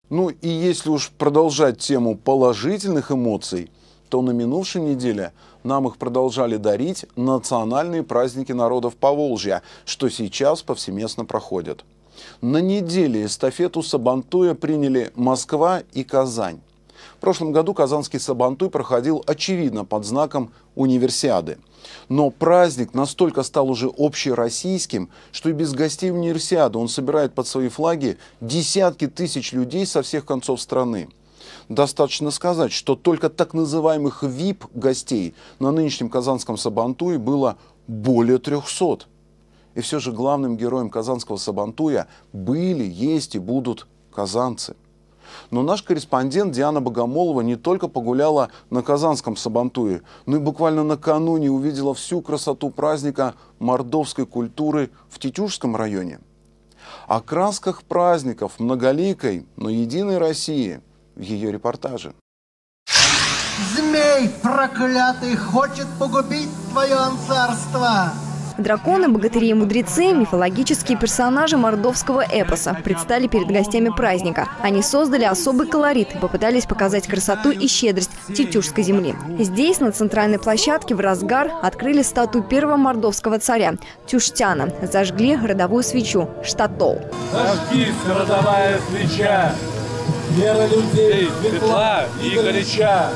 Ну и если уж продолжать тему положительных эмоций, то на минувшей неделе нам их продолжали дарить национальные праздники народов Поволжья, что сейчас повсеместно проходят. На неделе эстафету Сабантуя приняли Москва и Казань. В прошлом году казанский Сабантуй проходил, очевидно, под знаком универсиады. Но праздник настолько стал уже общероссийским, что и без гостей универсиады он собирает под свои флаги десятки тысяч людей со всех концов страны. Достаточно сказать, что только так называемых VIP-гостей на нынешнем казанском Сабантуе было более 300. И все же главным героем казанского Сабантуя были, есть и будут казанцы. Но наш корреспондент Диана Богомолова не только погуляла на казанском Сабантуе, но и буквально накануне увидела всю красоту праздника мордовской культуры в Тетюшском районе. О красках праздников многоликой, но единой России в ее репортаже. Змей проклятый хочет погубить твое царство. Драконы, богатыри и мудрецы – мифологические персонажи мордовского эпоса, предстали перед гостями праздника. Они создали особый колорит и попытались показать красоту и щедрость Тетюшской земли. Здесь, на центральной площадке, в разгар открыли статую первого мордовского царя – Тюштяна. Зажгли родовую свечу – Штатол. Зажгись, родовая свеча, вера людей светла и горяча.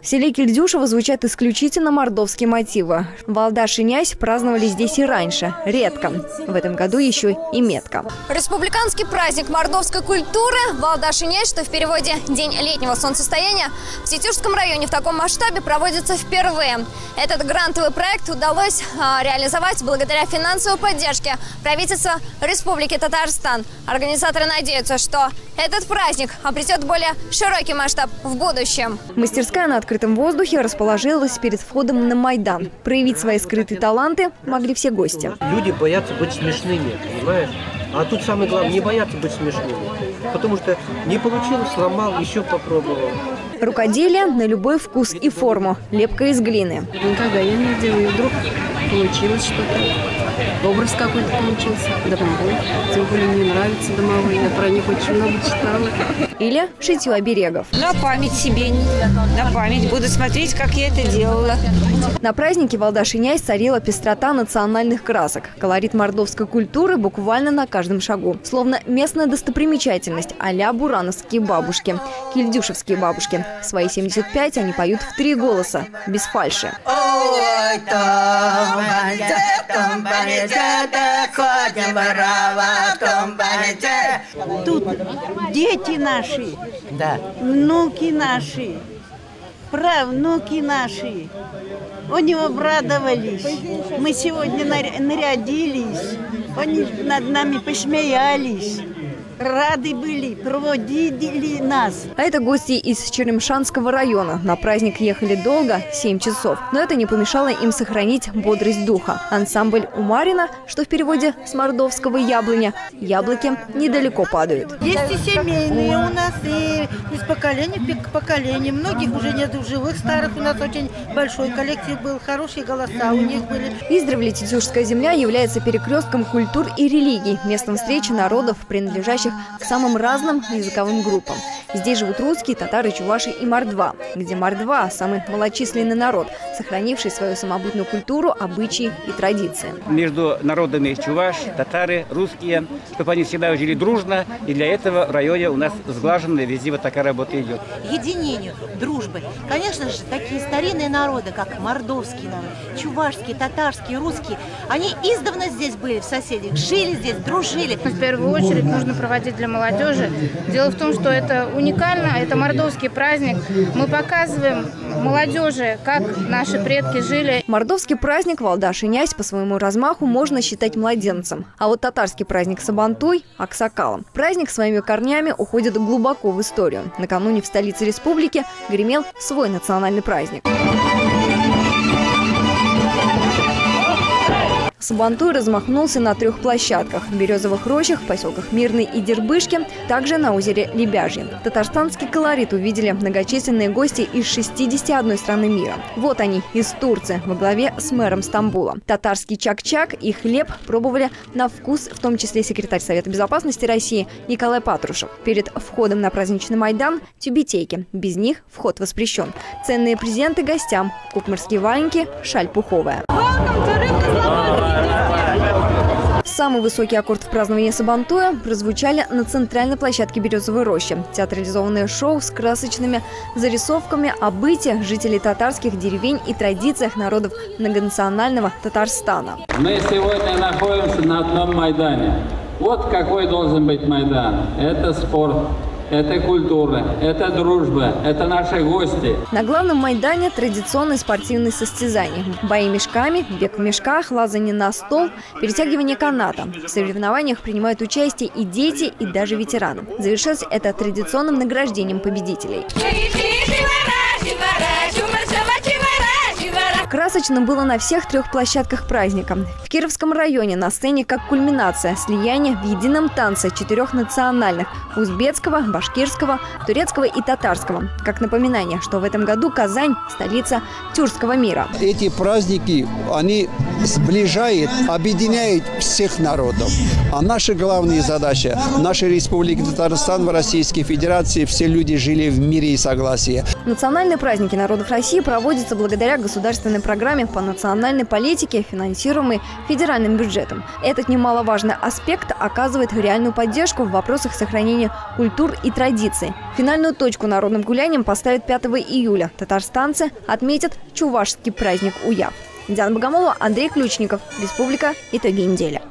В селе Кильдюшево звучат исключительно мордовские мотивы. Валдаш и Нясь праздновали здесь и раньше. Редко. В этом году еще и метко. Республиканский праздник мордовской культуры Валдаш и Нясь, что в переводе «День летнего солнцестояния», в Тетюшском районе в таком масштабе проводится впервые. Этот грантовый проект удалось реализовать благодаря финансовой поддержке правительства Республики Татарстан. Организаторы надеются, что этот праздник обретет более широкий масштаб в будущем. Мастерская на открытом воздухе расположилась перед входом на Майдан. Проявить свои скрытые таланты могли все гости. Люди боятся быть смешными, понимаешь? А тут самое главное, не бояться быть смешными. Потому что не получилось, сломал, еще попробовал. Рукоделие на любой вкус и форму. Лепка из глины. Никогда я не делаю, вдруг получилось что-то. Образ какой-то получился. Домовой. Тем более мне нравятся домовые. Я про них очень много читала. Или шитье оберегов. На память себе, на память. Буду смотреть, как я это делала. На празднике Валдаш и Нясь царила пестрота национальных красок. Колорит мордовской культуры буквально на каждом шагу. Словно местная достопримечательность а-ля бурановские бабушки. Кильдюшевские бабушки. Свои 75 они поют в 3 голоса, без фальши. Тут дети наши, да. Внуки наши, правнуки наши. Они обрадовались. Мы сегодня нарядились. Они над нами посмеялись. Рады были, проводили нас. А это гости из Черемшанского района. На праздник ехали долго, 7 часов. Но это не помешало им сохранить бодрость духа. Ансамбль «Умарина», что в переводе с мордовского «яблоня», яблоки недалеко падают. Есть и семейные у нас, и из поколения в поколение. Многих уже нет в живых, старых. У нас очень большой коллектив был, хорошие голоса у них были. Издревле Тетюшская земля является перекрестком культур и религий, местом встречи народов, принадлежащих к самым разным языковым группам. Здесь живут русские, татары, чуваши и мордва, где мордва – самый малочисленный народ, сохранивший свою самобытную культуру, обычаи и традиции. Между народами чуваш, татары, русские, чтобы они всегда жили дружно, и для этого в районе у нас сглаженно везде вот такая работа идет. Единению, дружбы. Конечно же, такие старинные народы, как мордовский народ, чувашский, татарский, русский, они издавна здесь были в соседях, жили здесь, дружили. В первую очередь нужно проводить для молодежи. Дело в том, что это уникально, это мордовский праздник. Мы показываем молодежи, как наши предки жили. Мордовский праздник Валдаш и Нясь по своему размаху можно считать младенцем. А вот татарский праздник Сабантуй – аксакалом. Праздник своими корнями уходит глубоко в историю. Накануне в столице республики гремел свой национальный праздник. Сабантуй размахнулся на 3 площадках – в Березовых рощах, в поселках Мирный и Дербышки, также на озере Лебяжье. Татарстанский колорит увидели многочисленные гости из 61 страны мира. Вот они, из Турции, во главе с мэром Стамбула. Татарский чак-чак и хлеб пробовали на вкус, в том числе секретарь Совета безопасности России Николай Патрушев. Перед входом на праздничный Майдан – тюбетейки. Без них вход воспрещен. Ценные презенты гостям – кукмарские валенки, шаль пуховая. Самый высокий аккорд в праздновании Сабантуя прозвучали на центральной площадке Березовой рощи. Театрализованное шоу с красочными зарисовками о быте жителей татарских деревень и традициях народов многонационального Татарстана. Мы сегодня находимся на одном Майдане. Вот какой должен быть Майдан. Это спорт. Это культура, это дружба, это наши гости. На главном Майдане традиционные спортивные состязания. Бои мешками, бег в мешках, лазание на стол, перетягивание каната. В соревнованиях принимают участие и дети, и даже ветераны. Завершилось это традиционным награждением победителей. Красочно было на всех 3 площадках праздника. В Кировском районе на сцене как кульминация слияния в едином танце 4 национальных – узбекского, башкирского, турецкого и татарского. Как напоминание, что в этом году Казань – столица тюркского мира. Эти праздники, они сближают, объединяют всех народов. А наша главная задача – нашей Республики Татарстан в Российской Федерации все люди жили в мире и согласии. Национальные праздники народов России проводятся благодаря государственной программе по национальной политике, финансируемой федеральным бюджетом. Этот немаловажный аспект оказывает реальную поддержку в вопросах сохранения культур и традиций. Финальную точку народным гуляниям поставят 5 июля. Татарстанцы отметят чувашский праздник Уяв. Диана Богомолова, Андрей Ключников. Республика. Итоги недели.